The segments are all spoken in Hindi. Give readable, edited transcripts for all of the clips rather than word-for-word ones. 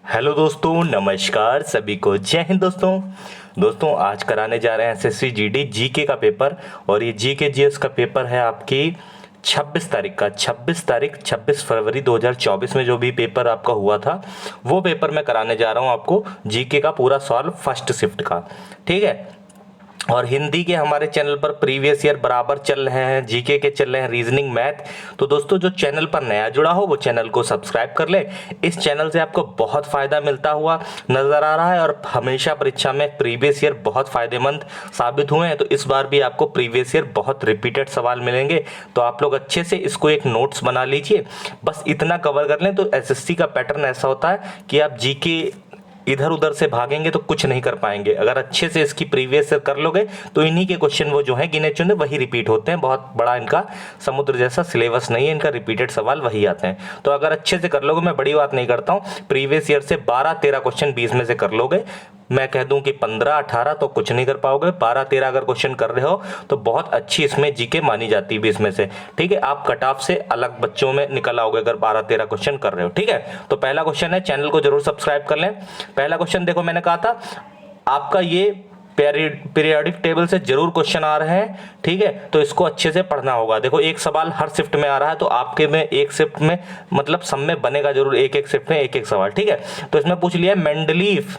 हेलो दोस्तों, नमस्कार सभी को, जय हिंद दोस्तों आज कराने जा रहे हैं एसएससी जीडी जीके का पेपर। और ये जीके जीएस का पेपर है आपकी 26 तारीख का। 26 फरवरी 2024 में जो भी पेपर आपका हुआ था वो पेपर मैं कराने जा रहा हूँ आपको, जीके का पूरा सॉल्व फर्स्ट शिफ्ट का। ठीक है। और हिंदी के हमारे चैनल पर प्रीवियस ईयर बराबर चल रहे हैं, जीके के चल रहे हैं, रीजनिंग मैथ। तो दोस्तों जो चैनल पर नया जुड़ा हो वो चैनल को सब्सक्राइब कर ले। इस चैनल से आपको बहुत फायदा मिलता हुआ नजर आ रहा है और हमेशा परीक्षा में प्रीवियस ईयर बहुत फायदेमंद साबित हुए हैं। तो इस बार भी आपको प्रीवियस ईयर बहुत रिपीटेड सवाल मिलेंगे। तो आप लोग अच्छे से इसको एक नोट्स बना लीजिए, बस इतना कवर कर लें। तो एसएससी का पैटर्न ऐसा होता है कि आप जीके इधर उधर से भागेंगे तो कुछ नहीं कर पाएंगे। अगर अच्छे से इसकी प्रीवियस कर लोगे तो इन्हीं के क्वेश्चन वो जो है गिने चुने वही रिपीट होते हैं। बहुत बड़ा इनका समुद्र जैसा सिलेबस नहीं है, इनका रिपीटेड सवाल वही आते हैं। तो अगर अच्छे से कर लोगे, मैं बड़ी बात नहीं करता हूँ, प्रीवियस ईयर से 12-13 क्वेश्चन 20 में से कर लोगे। मैं कह दूं कि 15-18 तो कुछ नहीं कर पाओगे, 12-13 अगर क्वेश्चन कर रहे हो तो बहुत अच्छी इसमें जीके मानी जाती है 20 में से। ठीक है, आप कट ऑफ से अलग बच्चों में निकल आओगे अगर 12-13 क्वेश्चन कर रहे हो। ठीक है, तो पहला क्वेश्चन है, चैनल को जरूर सब्सक्राइब कर लें। पहला क्वेश्चन देखो, मैंने कहा था आपका ये पीरियोडिक टेबल से जरूर क्वेश्चन आ रहे हैं। ठीक है, तो इसको अच्छे से पढ़ना होगा। देखो एक सवाल हर शिफ्ट में आ रहा है, तो आपके में एक शिफ्ट में मतलब सब में बनेगा जरूर, एक एक शिफ्ट में एक एक सवाल। ठीक है, तो इसमें पूछ लिया मेंडलीफ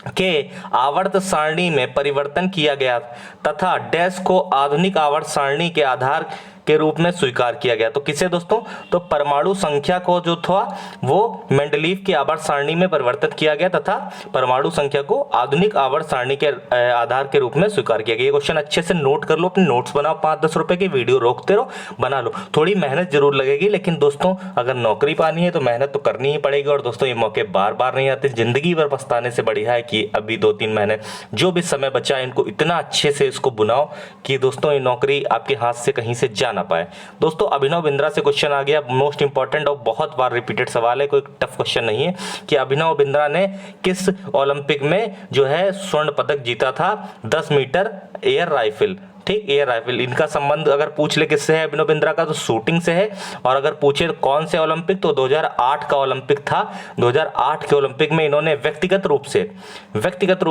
के आवर्त सारणी में परिवर्तन किया गया तथा डैश को आधुनिक आवर्त सारणी के आधार के रूप में स्वीकार किया गया। तो किसे दोस्तों, तो परमाणु संख्या को जो था वो मेंडलीफ की आवर्त सारणी में परिवर्तित किया गया तथा परमाणु संख्या को आधुनिक आवर्त सारणी के आधार के रूप में स्वीकार किया गया। ये क्वेश्चन अच्छे से नोट कर लो, अपने नोट्स बनाओ, 5-10 रुपए की वीडियो रोकते रहो, बना लो। थोड़ी मेहनत जरूर लगेगी, लेकिन दोस्तों अगर नौकरी पानी है तो मेहनत तो करनी ही पड़ेगी। और दोस्तों ये मौके बार बार नहीं आते, जिंदगी भर पछताने से बढ़िया है कि अभी 2-3 महीने जो भी समय बचा है इनको इतना अच्छे से इसको बुनाओ कि दोस्तों ये नौकरी आपके हाथ से कहीं से जा ना पाए। दोस्तों अभिनव बिंद्रा से क्वेश्चन आ गया, मोस्ट इंपॉर्टेंट और बहुत बार रिपीटेड सवाल है, कोई टफ क्वेश्चन नहीं है, कि अभिनव बिंद्रा ने किस ओलंपिक में जो है स्वर्ण पदक जीता था 10 मीटर एयर राइफल। ठीक, एयर राइफल, इनका संबंध अगर पूछ ले किससे है अभिनव बिंद्रा का, तो शूटिंग से है। और अगर पूछे तो कौन से ओलंपिक, तो 2008 का ओलंपिक था। 2008 के ओलंपिक में इन्होंने व्यक्तिगत रूप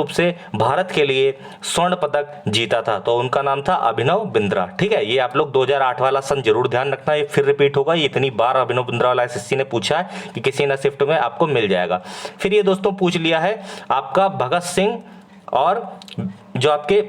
से भारत के लिए स्वर्ण पदक जीता था, तो उनका नाम था अभिनव बिंद्रा। ठीक है, ये आप लोग 2008 वाला सन जरूर ध्यान रखना, ये फिर रिपीट होगा, ये इतनी बार अभिनव बिंद्रा वाला एसएससी ने पूछा है कि किसी न शिफ्ट में आपको मिल जाएगा। फिर ये दोस्तों पूछ लिया है आपका भगत सिंह, और जो आपके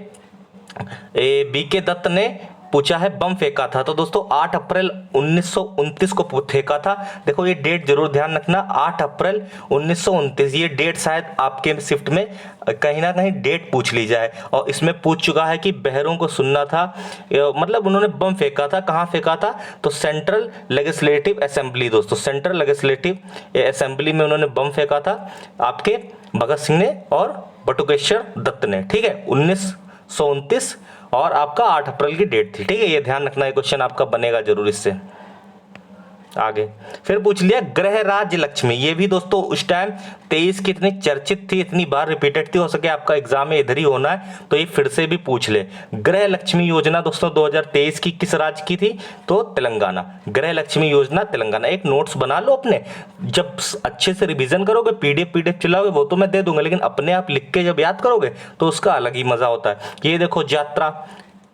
बीके दत्त ने पूछा है बम फेंका था। तो दोस्तों 8 अप्रैल 1929 को फेंका था। देखो ये डेट जरूर ध्यान रखना, 8 अप्रैल 1929, ये डेट शायद आपके शिफ्ट में कहीं ना कहीं डेट पूछ ली जाए। और इसमें पूछ चुका है कि बहरों को सुनना था, मतलब उन्होंने बम फेंका था, कहाँ फेंका था, तो सेंट्रल लेजिस्लेटिव असेंबली। दोस्तों सेंट्रल लेजिस्लेटिव असेंबली में उन्होंने बम फेंका था, आपके भगत सिंह ने और बटुकेश्वर दत्त ने। ठीक है, 1929 और आपका 8 अप्रैल की डेट थी। ठीक है, ये ध्यान रखना, ये क्वेश्चन आपका बनेगा जरूर इससे। आगे फिर पूछ लिया ग्रह राज्य लक्ष्मी, ये भी दोस्तों उस टाइम 23 की इतनी चर्चित थी, इतनी बार रिपीटेड थी, हो सके आपका एग्जाम में इधर ही होना है तो ये फिर से भी पूछ ले। ग्रह लक्ष्मी योजना दोस्तों 2023 की किस राज्य की थी, तो तेलंगाना। ग्रह लक्ष्मी योजना तेलंगाना, एक नोट्स बना लो अपने, जब अच्छे से रिवीजन करोगे, पीडीएफ चलाओगे वो तो मैं दे दूंगा, लेकिन अपने आप लिख के जब याद करोगे तो उसका अलग ही मजा होता है। ये देखो यात्रा,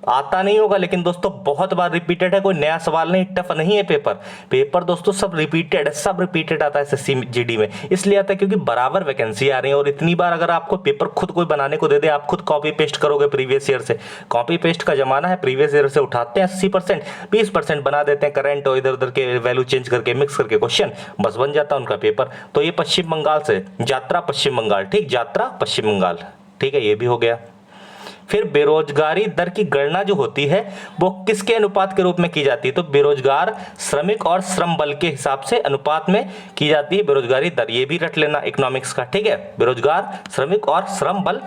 आता नहीं होगा लेकिन दोस्तों बहुत बार रिपीटेड है, कोई नया सवाल नहीं, टफ नहीं है पेपर दोस्तों सब रिपीटेड आता है एसएससी जीडी में। इसलिए आता है क्योंकि बराबर वैकेंसी आ रही है, और इतनी बार अगर आपको पेपर खुद कोई बनाने को दे दे, आप खुद कॉपी पेस्ट करोगे प्रीवियस ईयर से, कॉपी पेस्ट का जमाना है, प्रीवियस ईयर से उठाते हैं 80%, 20% बना देते हैं करंट और इधर उधर के वैल्यू चेंज करके मिक्स करके क्वेश्चन, बस बन जाता है उनका पेपर। तो ये पश्चिम बंगाल से, यात्रा पश्चिम बंगाल, ठीक, यात्रा पश्चिम बंगाल। ठीक है, ये भी हो गया। फिर बेरोजगारी दर की गणना जो होती है वो किसके अनुपात के रूप में की जाती है, तो बेरोजगार श्रमिक और श्रम बल के हिसाब से अनुपात में की जाती है बेरोजगारी दर, ये भी रट लेना इकोनॉमिक्स का। ठीक है, बेरोजगार श्रमिक और श्रम बल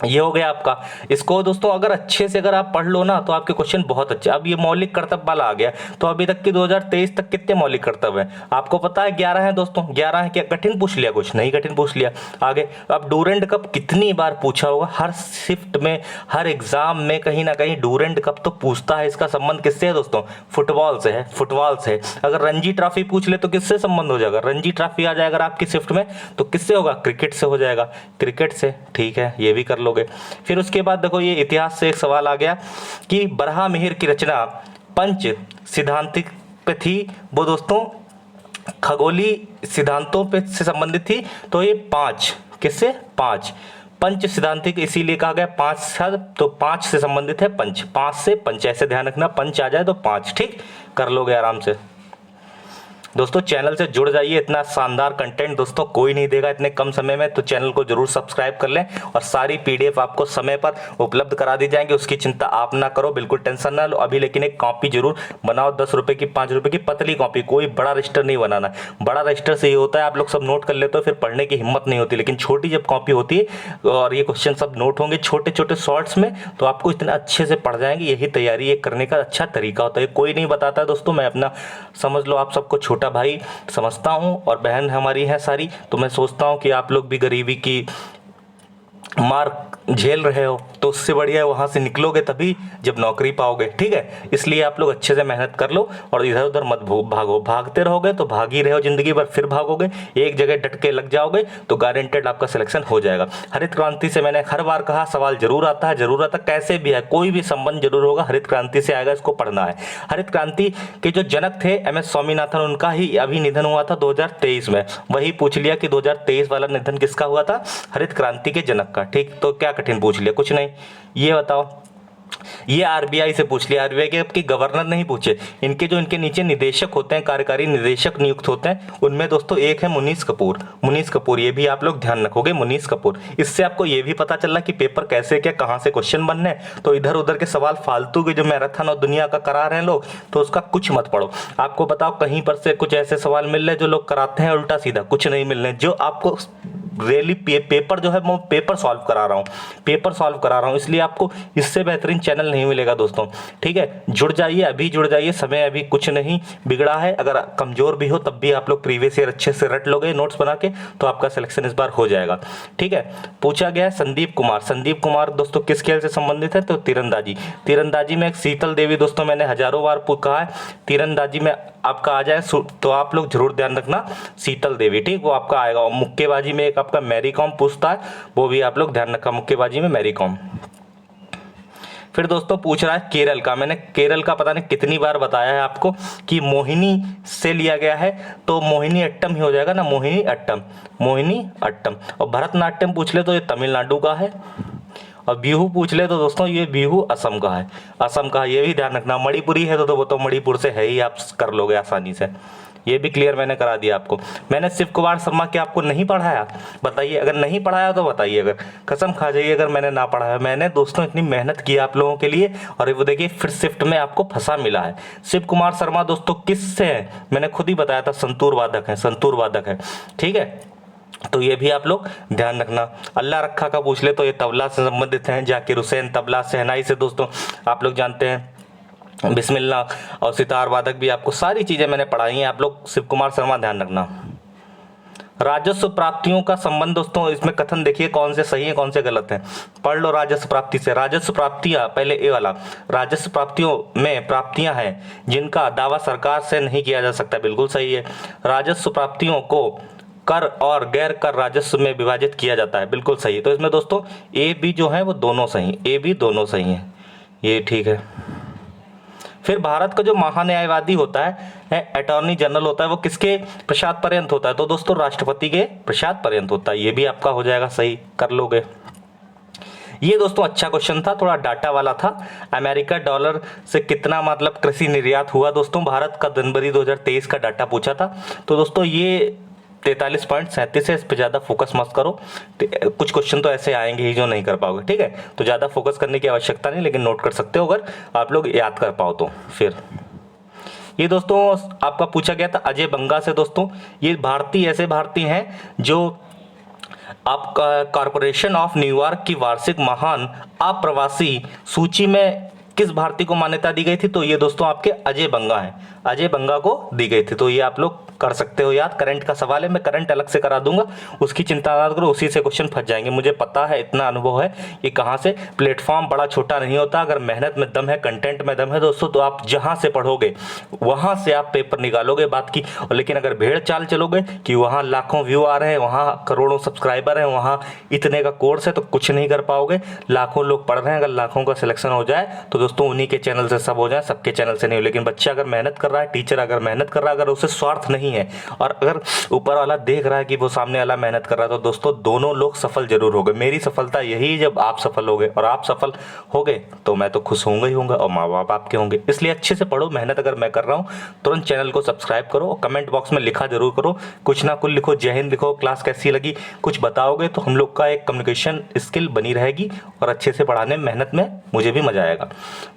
ये हो गया आपका। इसको दोस्तों अगर अच्छे से अगर आप पढ़ लो ना तो आपके क्वेश्चन बहुत अच्छे। अब ये मौलिक कर्तव्य वाला आ गया, तो अभी तक की 2023 तक कितने मौलिक कर्तव्य हैं आपको पता है? 11 हैं दोस्तों, 11 हैं। क्या कठिन पूछ लिया? कुछ नहीं कठिन पूछ लिया। आगे अब डूरेंट कप कितनी बार पूछा होगा, हर शिफ्ट में, हर एग्जाम में कहीं ना कहीं डूरेंट कप तो पूछता है। इसका संबंध किससे है दोस्तों? फुटबॉल से है, फुटबॉल से। अगर रणजी ट्रॉफी पूछ ले तो किससे संबंध हो जाएगा? रणजी ट्रॉफी आ जाएगा अगर आपकी शिफ्ट में तो किससे होगा? क्रिकेट से हो जाएगा, क्रिकेट से। ठीक है, ये भी कर लोगे। फिर उसके बाद देखो ये इतिहास से एक सवाल आ गया कि बरहामिहिर की रचना पंच सिद्धांतिक पे थी, वो दोस्तों खगोलीय सिद्धांतों पे से संबंधित थी। तो ये 5 किससे? 5 पंच सिद्धांतिक इसीलिए कहा गया 5 शब्द, तो 5 से संबंधित है पंच, 5 से पंच, ऐसे ध्यान रखना, पंच आ जाए तो 5। ठीक, कर लोगे आराम से। दोस्तों चैनल से जुड़ जाइए, इतना शानदार कंटेंट दोस्तों कोई नहीं देगा इतने कम समय में, तो चैनल को जरूर सब्सक्राइब कर लें और सारी पीडीएफ आपको समय पर उपलब्ध करा दी जाएंगे, उसकी चिंता आप ना करो, बिल्कुल टेंशन ना लो अभी। लेकिन एक कॉपी जरूर बनाओ, 10 रुपए की, 5 रुपए की पतली कॉपी, कोई बड़ा रजिस्टर नहीं बनाना। बड़ा रजिस्टर से ये होता है आप लोग सब नोट कर लेते हो, फिर पढ़ने की हिम्मत नहीं होती। लेकिन छोटी जब कॉपी होती है और ये क्वेश्चन सब नोट होंगे छोटे छोटे शॉर्ट्स में, तो आपको इतना अच्छे से पढ़ जाएंगे। यही तैयारी ये करने का अच्छा तरीका होता है, कोई नहीं बताता है दोस्तों। मैं अपना समझ लो आप सबको छोटा भाई समझता हूं और बहन हमारी है सारी, तो मैं सोचता हूं कि आप लोग भी गरीबी की मार झेल रहे हो तो उससे बढ़िया वहां से निकलोगे तभी जब नौकरी पाओगे। ठीक है, इसलिए आप लोग अच्छे से मेहनत कर लो और इधर उधर मत भागो। भागते रहोगे तो भाग ही रहो जिंदगी भर, फिर भागोगे, एक जगह डट के लग जाओगे तो गारंटेड आपका सिलेक्शन हो जाएगा। हरित क्रांति से मैंने हर बार कहा सवाल जरूर आता है, जरूर आता, कैसे भी है, कोई भी संबंध जरूर होगा, हरित क्रांति से आएगा, इसको पढ़ना है। हरित क्रांति के जो जनक थे MS स्वामीनाथन, उनका ही अभी निधन हुआ था 2023 में। वही पूछ लिया कि 2023 वाला निधन किसका हुआ था? हरित क्रांति के जनक का। ठीक, तो क्या कठिन पूछ लिया? कुछ नहीं। ये बताओ, ये आरबीआई से पूछ लिया, आरबीआई के आपके गवर्नर नहीं पूछे, इनके जो इनके नीचे निदेशक होते हैं, कार्यकारी निदेशक नियुक्त होते हैं, उनमें दोस्तों एक है मुनीष कपूर। मुनीष कपूर, ये भी आप लोग ध्यान रखोगे, मुनीष कपूर। इससे आपको ये भी पता चल रहा कि पेपर कैसे क्या कहां से क्वेश्चन बनने हैं। तो इधर उधर के सवाल फालतू के जो मैराथन और दुनिया का करा रहे हैं लोग, तो उसका कुछ मत पढ़ो। आपको बताओ कहीं पर से कुछ ऐसे सवाल मिल रहे जो लोग कराते हैं उल्टा सीधा, कुछ नहीं मिल रहे। जो आपको रियली पेपर जो है मैं पेपर सॉल्व करा रहा हूँ, पेपर सॉल्व करा रहा हूँ, इसलिए आपको इससे बेहतरीन चैनल नहीं मिलेगा दोस्तों। ठीक है, जुड़ जाइए, अभी जुड़ जाइए, समय अभी कुछ नहीं बिगड़ा है। अगर कमजोर भी हो तब भी आप लोग प्रीवियस ईयर अच्छे से रट लोगे नोट्स बना के, तो आपका सिलेक्शन इस बार हो जाएगा। ठीक है, पूछा गया संदीप कुमार। संदीप कुमार दोस्तों किस खेल से संबंधित है? तो तीरंदाजी। तीरंदाजी में एक शीतल देवी दोस्तों, मैंने हजारों बार कहा है, तीरंदाजी में आपका आ जाए तो आप लोग जरूर ध्यान रखना शीतल देवी। ठीक, वो आपका आएगा। और मुक्केबाजी में एक आपका मैरी कॉम पूछता है, वो भी आप लोग ध्यान रखा, मुक्केबाजी में मैरी कॉम। फिर दोस्तों पूछ रहा है केरल का। मैंने केरल का पता नहीं कितनी बार बताया है आपको कि मोहिनी से लिया गया है, तो मोहिनी अट्टम ही हो जाएगा ना, मोहिनी अट्टम, मोहिनी अट्टम। और भरतनाट्यम पूछ ले तो ये तमिलनाडु का है, और बिहू पूछ ले तो दोस्तों ये बिहू असम का है, असम का। ये भी ध्यान रखना। मणिपुरी है तो वो तो मणिपुर से है ही, आप कर लोगे आसानी से। ये भी क्लियर मैंने करा दिया आपको। मैंने शिव कुमार शर्मा के आपको नहीं पढ़ाया? बताइए, अगर नहीं पढ़ाया तो बताइए, अगर कसम खा जाइए अगर मैंने ना पढ़ाया। मैंने दोस्तों इतनी मेहनत की आप लोगों के लिए, और वो देखिए फिर शिफ्ट में आपको फंसा मिला है। शिव कुमार शर्मा दोस्तों किससे है? मैंने खुद ही बताया था, संतूर वादक है, संतूर वादक है। ठीक है, तो ये भी आप लोग ध्यान रखना। अल्लाह रखा का पूछ ले तो ये तबला से संबंधित हैं। जाकिर हुसैन तबला, शहनाई से दोस्तों आप लोग जानते हैं, बिस्मिल्लाह और सितार वादक भी आपको सारी चीजें मैंने पढ़ाई हैं। आप लोग शिव कुमार शर्मा ध्यान रखना। राजस्व प्राप्तियों का संबंध दोस्तों, इसमें कथन देखिए कौन से सही है कौन से गलत है, पढ़ लो। राजस्व प्राप्ति से, राजस्व प्राप्तियां, पहले ए वाला, राजस्व प्राप्तियों में प्राप्तियां हैं जिनका दावा सरकार से नहीं किया जा सकता, बिल्कुल सही है। राजस्व प्राप्तियों को कर और गैर कर राजस्व में विभाजित किया जाता है, बिल्कुल सही है। तो इसमें दोस्तों ए बी जो है वो दोनों सही, ए बी दोनों सही है, ये ठीक है। फिर भारत का जो महान्यायवादी होता है, अटॉर्नी जनरल होता है, वो किसके पश्चात पर्यंत होता है? तो दोस्तों राष्ट्रपति के पश्चात पर्यंत होता है। ये भी आपका हो जाएगा सही, कर लोगे। ये दोस्तों अच्छा क्वेश्चन था, थोड़ा डाटा वाला था। अमेरिका डॉलर से कितना मतलब कृषि निर्यात हुआ दोस्तों? भारत का जनवरी 2023 का डाटा पूछा था। तो दोस्तों ये 43.37 है, इस पे ज़्यादा फोकस मत करो। कुछ क्वेश्चन तो ऐसे आएंगे ही जो नहीं कर पाओगे, ठीक है, तो ज़्यादा फोकस करने की आवश्यकता नहीं, लेकिन नोट कर सकते हो अगर आप लोग याद कर पाओ तो। फिर ये दोस्तों आपका पूछा गया था अजय बंगा से दोस्तों। ये भारतीय ऐसे भारतीय हैं जो आपका कॉरपोरेशन ऑफ न्यूयॉर्क की वार्षिक महान अप्रवासी सूची में किस भारतीय को मान्यता दी गई थी? तो ये दोस्तों आपके अजय बंगा हैं, अजय बंगा को दी गई थी। तो ये आप लोग कर सकते हो याद। करंट का सवाल है, मैं करंट अलग से करा दूंगा, उसकी चिंता ना करो, उसी से क्वेश्चन फंस जाएंगे। मुझे पता है, इतना अनुभव है कि कहाँ से। प्लेटफॉर्म बड़ा छोटा नहीं होता, अगर मेहनत में दम है, कंटेंट में दम है दोस्तों, तो आप जहाँ से पढ़ोगे वहाँ से आप पेपर निकालोगे बात की। लेकिन अगर भेड़ चाल चलोगे कि वहाँ लाखों व्यू आ रहे हैं, वहाँ करोड़ों सब्सक्राइबर हैं, वहाँ इतने का कोर्स है, तो कुछ नहीं कर पाओगे। लाखों लोग पढ़ रहे हैं, अगर लाखों का सिलेक्शन हो जाए तो दोस्तों उन्हीं के चैनल से सब हो जाए, सबके चैनल से नहीं हो। लेकिन बच्चा अगर मेहनत कर रहा है, टीचर अगर मेहनत कर रहा है, अगर उसे स्वार्थ नहीं है और अगर ऊपर वाला देख रहा है कि वो सामने वाला मेहनत कर रहा है, तो दोस्तों दोनों लोग सफल जरूर हो गए। मेरी सफलता यही, जब आप सफल हो गए, और आप सफल हो गए तो मैं तो खुश होऊंगा ही होऊंगा, और माँ बाप आपके होंगे। इसलिए अच्छे से पढ़ो, मेहनत अगर मैं कर रहा हूँ, तुरंत चैनल को सब्सक्राइब करो और कमेंट बॉक्स में लिखा जरूर करो, कुछ ना कुछ लिखो, जय हिंद लिखो, क्लास कैसी लगी, कुछ बताओगे तो हम लोग का एक कम्युनिकेशन स्किल बनी रहेगी और अच्छे से पढ़ाने मेहनत में मुझे भी मजा आएगा।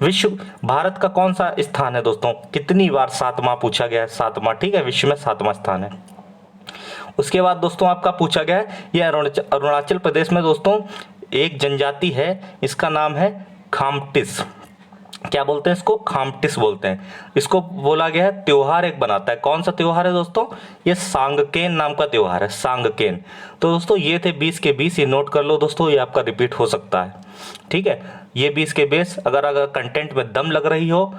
विश्व भारत का कौन सा स्थान है दोस्तों? कितनी बार 7वां पूछा गया है, 7वां, ठीक है, विश्व में 7वां स्थान है। उसके बाद दोस्तों आपका पूछा गया है, ये अरुणाचल प्रदेश में दोस्तों एक जनजाति है, इसका नाम है खामटिस। क्या बोलते हैं इसको? खामटिस बोलते हैं। इसको बोला गया है त्योहार एक बनाता है। कौन सा त्योहार है दोस्तों? ये सांगकेन नाम का त्योहार है, सांगकेन। तो दोस्तों ये थे 20 के 20, ये नोट कर लो दोस्तों, ये आपका रिपीट हो सकता है, ठीक है। ये 20 के 20, अगर कंटेंट में दम लग रही हो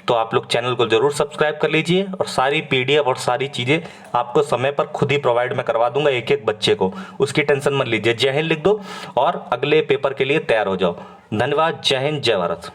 तो आप लोग चैनल को जरूर सब्सक्राइब कर लीजिए, और सारी पीडीएफ और सारी चीज़ें आपको समय पर खुद ही प्रोवाइड मैं करवा दूंगा एक एक बच्चे को, उसकी टेंशन मत लीजिए। जय हिंद लिख दो और अगले पेपर के लिए तैयार हो जाओ। धन्यवाद। जय हिंद, जय भारत।